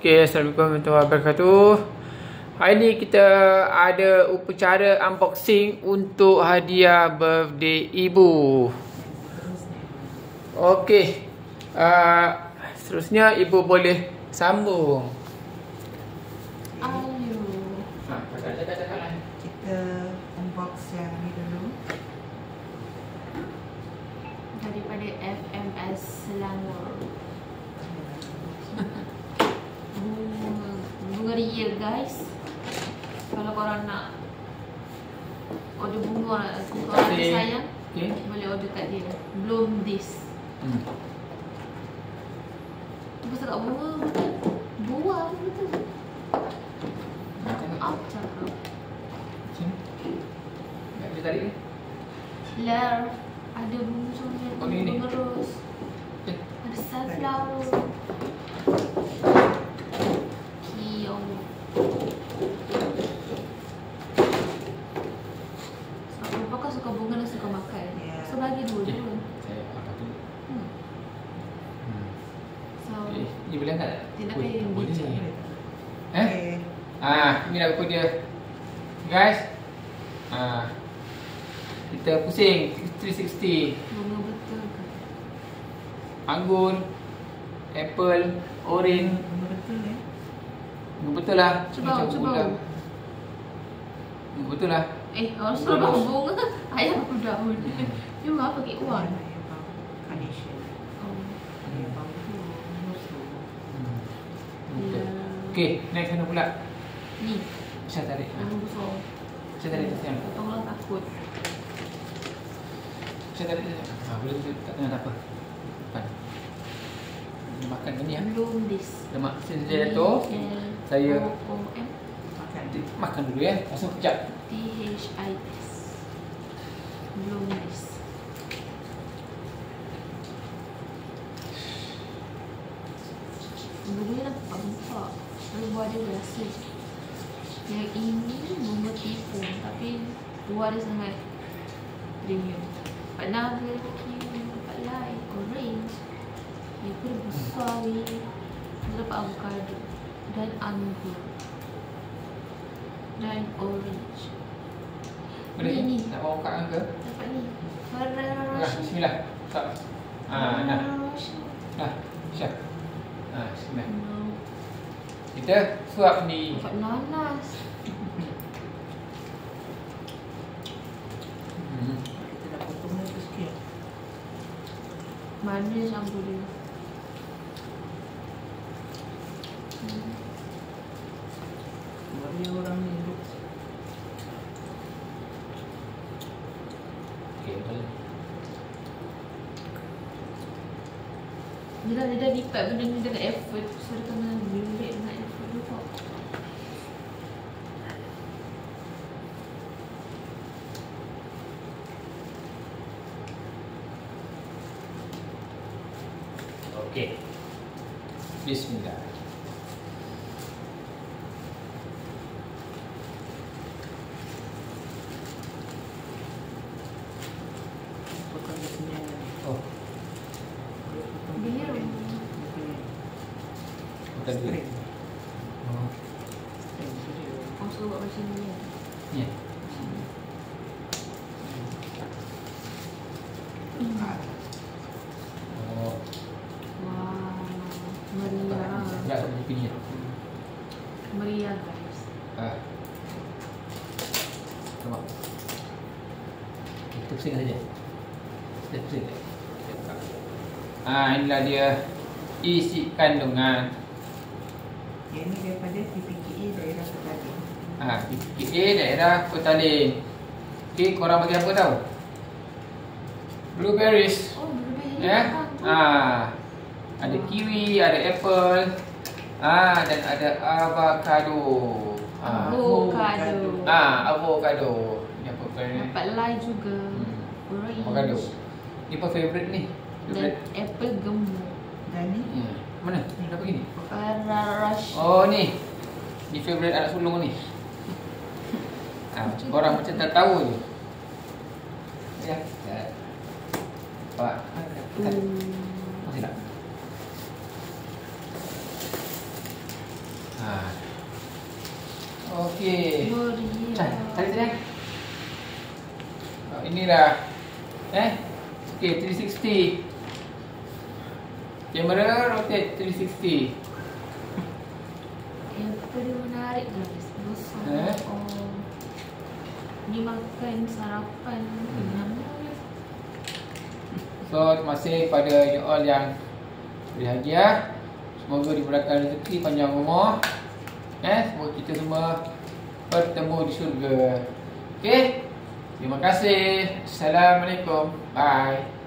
Okay, Assalamualaikum warahmatullahi wabarakatuh. Hari ni kita ada upacara unboxing untuk hadiah birthday ibu. Okay, seterusnya ibu boleh sambung. Ayo. Cakap. Kita unbox yang ni dulu. Daripada FMS Selangor. Bunga real guys. Kalau korang nak order bunga, korang ada sayang, boleh order kat dia. Bloom this. Tunggu cakap bunga betul. Buah betul. Apa cakap? Tak boleh tarik ni? Lar, ada bunga coklat, bunga ros. Ada sunflower. Kau suka bunga dan suka makan. So bagi dua-dua. Saya angkat dulu. So Ni boleh angkat tak? tidak payah bincang. Ni dah buku dia. Guys. Kita pusing 360. Bunga betul ke? Anggur, apple, orange. Bunga betul Bunga betul lah. Cuba. Bunga betul lah. Orang suruh bawa bunga. Ayah aku daun. Dia mahu pakai wang. Okay, next mana pula? Ni. Saya tarik. Bunga besar. Saya tarik sayang. Tolong takut. Saya tarik sayang. Boleh tak tengah tak apa. Depan. Makan ni ya. Bloom this. Lemak saya jatuh. Saya O-O-M makan dulu ya. Langsung kejap. T-H-I-S. Bloom this. Bunga dia nampak. Lalu buah dia biasa. Yang ini bunga tipung, tapi buah dia sangat premium. Tempat naga, kiwi, tempat light, orange. Dia pun besar ni. Dia dapat avocado dan anggur dan orange. Boleh Ni. nak bawa kat angka? Dapat ni. Ferrero Nah, Rocher. bismillah. Tak. Nah. Ferrero Rocher. Nah, siap. Bismillah. No. Kita suap ni. Dapat nanas. Kita dah potong lagi sikit. Manis anggur dia. Mari orang ni duduk. Okey, betul. Dia dah lipat benda ni dengan effort. So dia kena relate dengan effort dia kok. Okey. Bismillah. Potong di sini ada. Oh, Biar. bukan dia. Oh, Kau suruh buat macam ni kan? ya. Oh, Wah, meriah. enggak ada buku ni. Meriah guys. Nampak. Kita pusing saja. Kita pusing. Inilah dia isi kandungan. Yang ni daripada PPKA daerah Petaling. PPKA daerah Petaling. Okey, korang bagi apa tahu? Blueberries. Oh, blueberry. Ya. Ada kiwi, ada apple. Dan ada avocado. Avocado. Avocado. Ni apa ni? Dapat lime juga. Orange. Avocado. Ni apa favorite ni? Dan apple gemuk. Dan ni Mana? Ni apa gini? Ferrero Rocher. Oh ni. Ni favorite anak sulung ni. Korang macam tak tahu ni. Ya. Pak. Masih tak? Okey. Meriah. Tarik sayang. Inilah. Okey, 360. Kamera rotate 360. Yang paling menarik guys, besar. Ni makan sarapan kenyang. So, terima kasih kepada you all yang berhadiah. Semoga dimurahkan rezeki, panjang umur. Semoga kita semua bertemu di syurga. Okey. Terima kasih. Assalamualaikum. Bye.